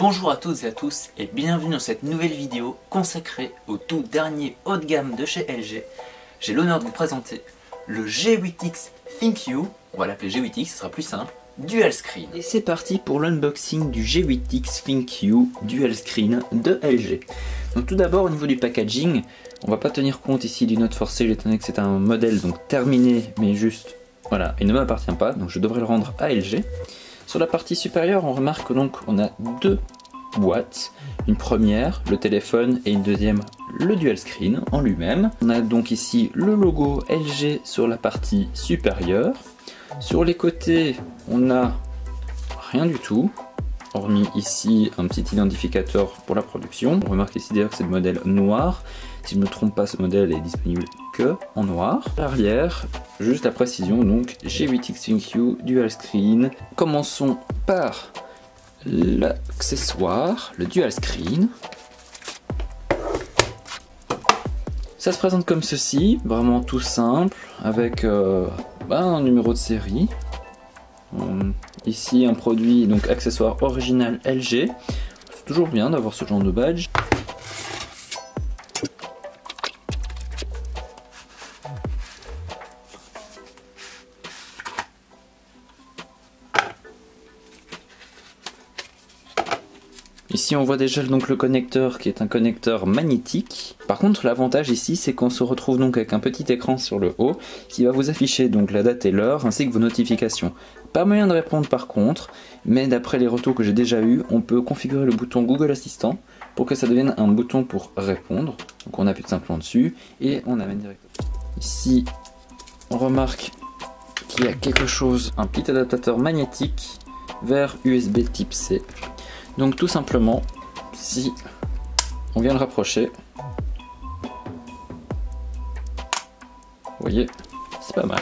Bonjour à toutes et à tous et bienvenue dans cette nouvelle vidéo consacrée au tout dernier haut de gamme de chez LG. J'ai l'honneur de vous présenter le G8X ThinQ, on va l'appeler G8X, ce sera plus simple, Dual Screen. Et c'est parti pour l'unboxing du G8X ThinQ Dual Screen de LG. Donc tout d'abord au niveau du packaging, on va pas tenir compte ici d'une note forcée étant donné que c'est un modèle donc terminé mais juste, voilà, il ne m'appartient pas, donc je devrais le rendre à LG. Sur la partie supérieure, on remarque donc on a deux boîtes, une première, le téléphone, et une deuxième, le dual screen en lui-même. On a donc ici le logo LG sur la partie supérieure. Sur les côtés, on a rien du tout, hormis ici un petit identificateur pour la production. On remarque ici d'ailleurs que c'est le modèle noir. Si je ne me trompe pas, ce modèle est disponible que en noir. À l'arrière, juste la précision, donc G8X ThinQ Dual Screen. Commençons par l'accessoire, le Dual Screen. Ça se présente comme ceci, vraiment tout simple, avec un numéro de série. Ici un produit, donc accessoire original LG. C'est toujours bien d'avoir ce genre de badge. Ici on voit déjà donc le connecteur qui est un connecteur magnétique. Par contre l'avantage ici c'est qu'on se retrouve donc avec un petit écran sur le haut qui va vous afficher donc la date et l'heure ainsi que vos notifications. Pas moyen de répondre par contre, mais d'après les retours que j'ai déjà eu, on peut configurer le bouton Google Assistant pour que ça devienne un bouton pour répondre. Donc on appuie tout simplement dessus et on amène directement. Ici on remarque qu'il y a quelque chose, un petit adaptateur magnétique vers USB type C. Donc tout simplement, si on vient le rapprocher, vous voyez, c'est pas mal.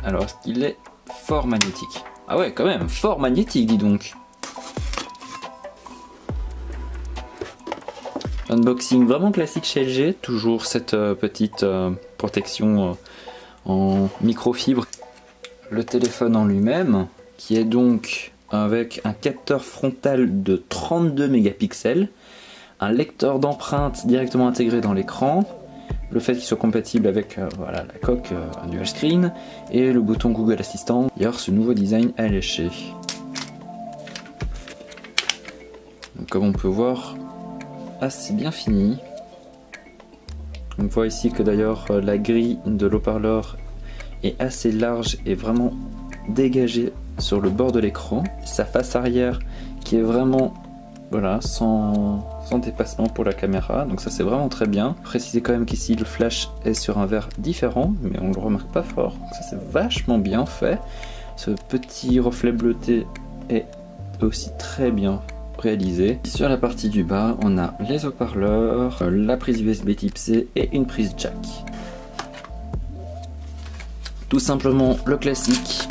Alors est-ce qu'il est fort magnétique? Ah ouais, quand même, fort magnétique, dis donc. Unboxing vraiment classique chez LG, toujours cette petite protection en microfibre. Le téléphone en lui-même, qui est donc avec un capteur frontal de 32 mégapixels, un lecteur d'empreintes directement intégré dans l'écran, le fait qu'il soit compatible avec voilà, la coque dual screen et le bouton Google Assistant. D'ailleurs ce nouveau design alléché. Donc, comme on peut voir, assez bien fini. On voit ici que d'ailleurs la grille de l'haut-parleur est assez large et vraiment dégagée sur le bord de l'écran. Sa face arrière qui est vraiment voilà, sans dépassement pour la caméra, donc ça c'est vraiment très bien. Précisez quand même qu'ici le flash est sur un verre différent, mais on le remarque pas fort, donc ça c'est vachement bien fait. Ce petit reflet bleuté est aussi très bien réalisé. Sur la partie du bas, on a les haut-parleurs, la prise USB type C et une prise jack. Tout simplement le classique.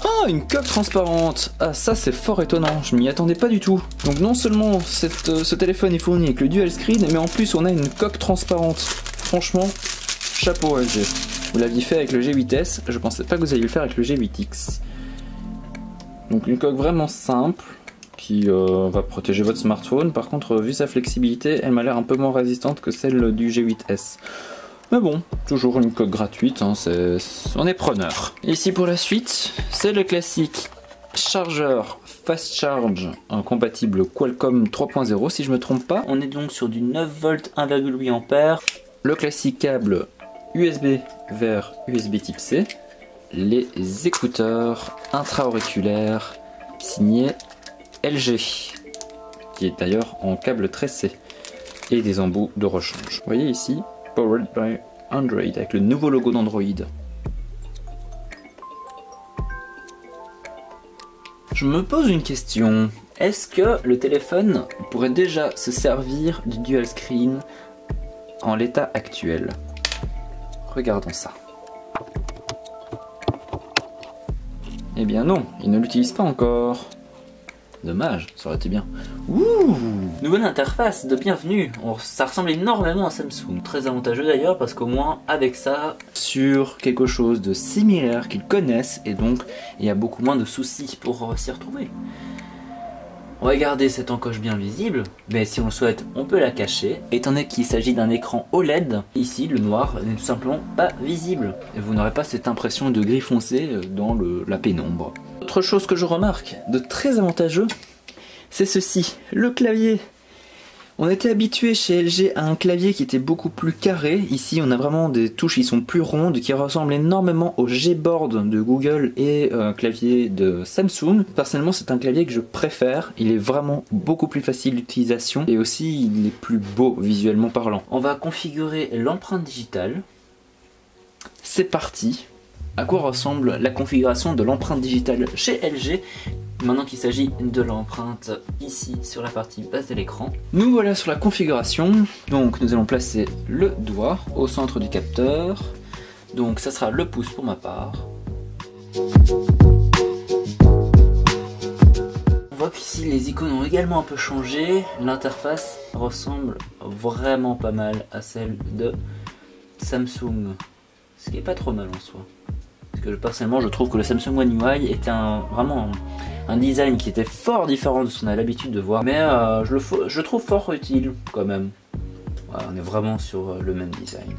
Ah, une coque transparente! Ah, ça c'est fort étonnant, je m'y attendais pas du tout. Donc non seulement ce téléphone est fourni avec le dual screen, mais en plus on a une coque transparente. Franchement, chapeau LG. Vous l'aviez fait avec le G8S, je pensais pas que vous alliez le faire avec le G8X. Donc une coque vraiment simple, qui va protéger votre smartphone. Par contre, vu sa flexibilité, elle m'a l'air un peu moins résistante que celle du G8S. Mais bon, toujours une coque gratuite, hein, on est preneur. Ici pour la suite, c'est le classique chargeur Fast Charge compatible Qualcomm 3.0 si je me trompe pas. On est donc sur du 9V 1,8 A. Le classique câble USB vers USB type C. Les écouteurs intra-auriculaires signés LG, qui est d'ailleurs en câble tressé. Et des embouts de rechange. Vous voyez ici, Powered by Android, avec le nouveau logo d'Android. Je me pose une question. Est-ce que le téléphone pourrait déjà se servir du dual screen en l'état actuel? Regardons ça. Eh bien non, il ne l'utilise pas encore. Dommage, ça aurait été bien. Ouh, nouvelle interface de bienvenue. Ça ressemble énormément à Samsung. Très avantageux d'ailleurs parce qu'au moins avec ça, sur quelque chose de similaire qu'ils connaissent et donc il y a beaucoup moins de soucis pour s'y retrouver. On va garder cette encoche bien visible, mais si on le souhaite, on peut la cacher. Étant donné qu'il s'agit d'un écran OLED, ici le noir n'est tout simplement pas visible. Et vous n'aurez pas cette impression de gris foncé dans la pénombre. Autre chose que je remarque de très avantageux, c'est ceci, le clavier. On était habitué chez LG à un clavier qui était beaucoup plus carré. Ici, on a vraiment des touches qui sont plus rondes, qui ressemblent énormément au Gboard de Google et clavier de Samsung. Personnellement, c'est un clavier que je préfère. Il est vraiment beaucoup plus facile d'utilisation et aussi il est plus beau visuellement parlant. On va configurer l'empreinte digitale. C'est parti. À quoi ressemble la configuration de l'empreinte digitale chez LG? Maintenant qu'il s'agit de l'empreinte ici sur la partie basse de l'écran. Nous voilà sur la configuration. Donc nous allons placer le doigt au centre du capteur. Donc ça sera le pouce pour ma part. On voit qu'ici les icônes ont également un peu changé. L'interface ressemble vraiment pas mal à celle de Samsung. Ce qui est pas trop mal en soi. Parce que personnellement je trouve que le Samsung One UI était vraiment un design qui était fort différent de ce qu'on a l'habitude de voir, mais je le trouve fort utile quand même. Voilà, on est vraiment sur le même design.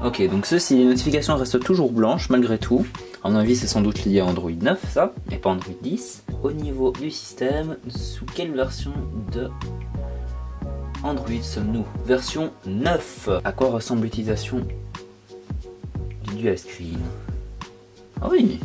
Ok, donc ceci, les notifications restent toujours blanches malgré tout. À mon avis, c'est sans doute lié à Android 9, ça, et pas Android 10. Au niveau du système, sous quelle version de Android sommes-nous? Version 9. À quoi ressemble l'utilisation du dual screen? Ah oui,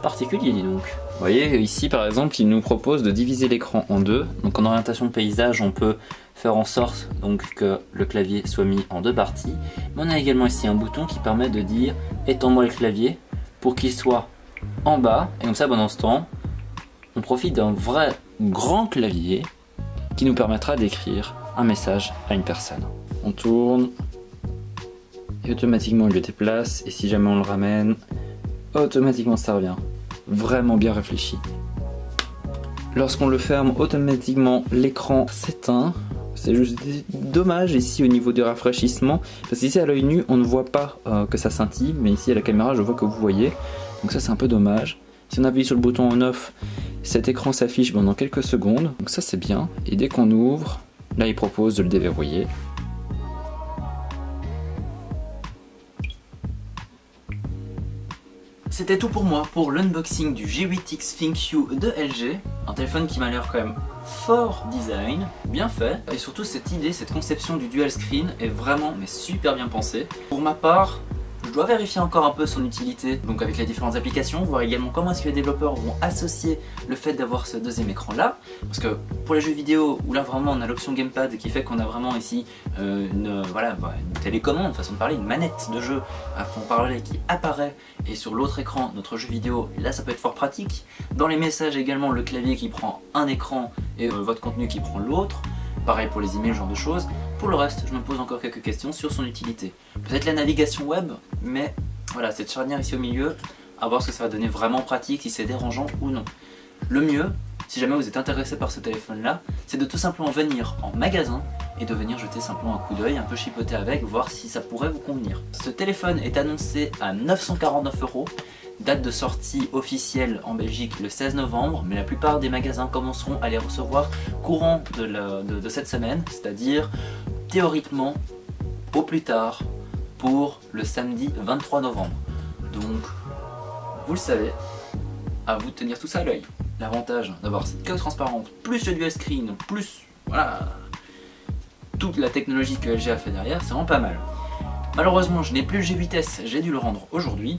particulier dis donc. Vous voyez ici par exemple il nous propose de diviser l'écran en deux. Donc en orientation de paysage on peut faire en sorte donc que le clavier soit mis en deux parties. Mais on a également ici un bouton qui permet de dire étends-moi le clavier pour qu'il soit en bas. Et comme ça pendant ce temps on profite d'un vrai grand clavier qui nous permettra d'écrire un message à une personne. On tourne et automatiquement il le déplace et si jamais on le ramène, automatiquement ça revient. Vraiment bien réfléchi. Lorsqu'on le ferme, automatiquement l'écran s'éteint. C'est juste dommage ici au niveau du rafraîchissement. Parce qu'ici à l'œil nu on ne voit pas que ça scintille. Mais ici à la caméra je vois que vous voyez. Donc ça c'est un peu dommage. Si on appuie sur le bouton en off, cet écran s'affiche pendant quelques secondes. Donc ça c'est bien. Et dès qu'on ouvre, là il propose de le déverrouiller. C'était tout pour moi pour l'unboxing du G8X ThinQ de LG. Un téléphone qui m'a l'air quand même fort design, bien fait. Et surtout cette idée, cette conception du dual screen est vraiment mais super bien pensée. Pour ma part, je dois vérifier encore un peu son utilité, donc avec les différentes applications, voir également comment est-ce que les développeurs vont associer le fait d'avoir ce deuxième écran là. Parce que pour les jeux vidéo, où là vraiment on a l'option gamepad qui fait qu'on a vraiment ici une télécommande, façon de parler, une manette de jeu à fond parler qui apparaît et sur l'autre écran notre jeu vidéo, là ça peut être fort pratique. Dans les messages également le clavier qui prend un écran et votre contenu qui prend l'autre. Pareil pour les emails, ce genre de choses. Pour le reste, je me pose encore quelques questions sur son utilité. Peut-être la navigation web, mais voilà, cette charnière ici au milieu, à voir ce que ça va donner vraiment pratique, si c'est dérangeant ou non. Le mieux, si jamais vous êtes intéressé par ce téléphone-là, c'est de tout simplement venir en magasin et de venir jeter simplement un coup d'œil, un peu chipoter avec, voir si ça pourrait vous convenir. Ce téléphone est annoncé à 949 €. Date de sortie officielle en Belgique le 16 novembre, mais la plupart des magasins commenceront à les recevoir courant de cette semaine, c'est-à-dire théoriquement au plus tard pour le samedi 23 novembre. Donc, vous le savez, à vous de tenir tout ça à l'œil. L'avantage d'avoir cette coque transparente, plus le dual screen, plus voilà, toute la technologie que LG a fait derrière, c'est vraiment pas mal. Malheureusement, je n'ai plus le G8S, j'ai dû le rendre aujourd'hui.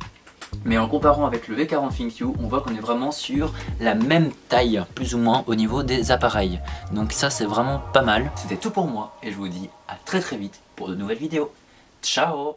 Mais en comparant avec le V40 ThinQ, on voit qu'on est vraiment sur la même taille, plus ou moins au niveau des appareils. Donc ça c'est vraiment pas mal. C'était tout pour moi et je vous dis à très vite pour de nouvelles vidéos. Ciao!